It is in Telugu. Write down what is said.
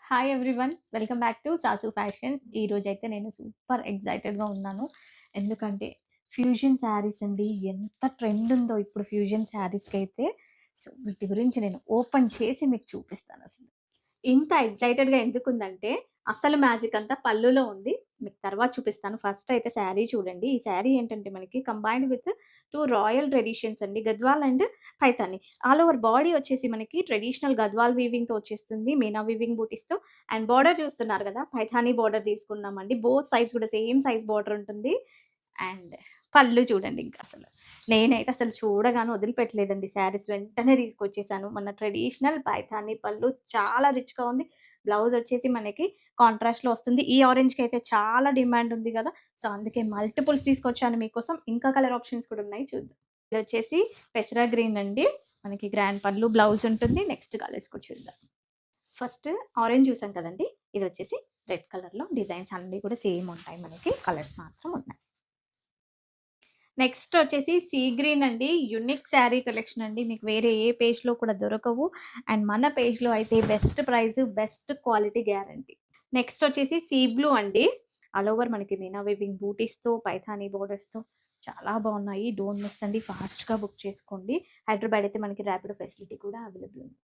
Hi everyone. Welcome back to sauce fashions. ఈరోజైతే నేను సూపర్ ఎక్సైటెడ్‌గా ఉన్నాను. ఎందుకంటే ఫ్యూజన్ శారీస్ అండి. ఎంత ట్రెండ్ ఉందో ఇప్పుడు ఫ్యూజన్ శారీస్‌కైతే. సో, వీటి గురించి నేను ఓపెన్ చేసి మీకు చూపిస్తానసలు. ఇంత ఎక్సైటెడ్‌గా ఎందుకుందంటే, అసలు మ్యాజిక్ అంతా పళ్ళులో ఉంది. మీకు తర్వాత చూపిస్తాను. ఫస్ట్ అయితే శారీ చూడండి. ఈ శారీ ఏంటంటే మనకి కంబైన్డ్ విత్ 2 రాయల్ ట్రెడిషన్స్ అండి. Gadwal and Paithani. All over body వచ్చేసి మనకి ట్రెడిషనల్ గద్వాల్ వీవింగ్‌తో వచ్చేస్తుంది. మీనా వీవింగ్ బూటీస్‌తో అండ్ బోర్డర్ చూస్తున్నారు కదా! పైథానీ బోర్డర్ తీసుకున్నామండి. బోత్ సైడ్స్ కూడా సేమ్ సైజ్ బోర్డర్ ఉంటుంది. అండ్ పళ్ళు చూడండి ఇంకసలు. నేనైతే అసలు చూడగానే వదిలిపెట్టలేదండి శారీస్. వెంటనే తీసుకొచ్చేసాను. మన ట్రెడిషనల్ పైథానీ పళ్ళు చాలా రిచ్‌గా ఉంది. బ్లౌజ్ వచ్చేసి మనకి కాంట్రాస్ట్‌లో వస్తుంది. ఈ ఆరెంజ్‌కైతే చాలా డిమాండ్ ఉంది గదా! సో, అందుకే మల్టిపుల్స్ తీసుకొచ్చాను మీకోసం. ఇంకా కలర్ ఆప్షన్స్ కూడా ఉన్నాయి చూద్దాం. ఇదొచ్చేసి పెసర గ్రీన్ అండి. మనకి గ్రాండ్ పళ్ళు బ్లౌజ్ ఉంటుంది. నెక్స్ట్ కలర్స్ కూడా చూద్దాం. ఫస్ట్ ఆరెంజ్ చూసాం కదండీ! ఇదొచ్చేసి రెడ్ కలర్‌లో డిజైన్స్ అన్నీ కూడా సేమ్ ఉంటాయి మనకి. కలర్స్ మాత్రం ఉన్నాయి. నెక్స్ట్ వచ్చేసి సీ గ్రీన్ అండి. యూనిక్ శారీ కలెక్షన్ అండి. మీకు వేరే ఏ పేజ్‌లో కూడా దొరకవు. అండ్ మన పేజ్‌లో అయితే best price, best quality guarantee. Next వచ్చేసి సీ బ్లూ అండి. ఆల్ ఓవర్ మనకి మీనా వీవింగ్ బూటీస్‌తో, పైథానీ బోర్డర్స్‌తో చాలా బాగున్నాయి. డోంట్ మిస్ అండి. ఫాస్ట్‌గా బుక్ చేసుకోండి. హైదరాబాద్ అయితే మనకి ర్యాపిడో ఫెసిలిటీ కూడా అవైలబుల్ ఉంది.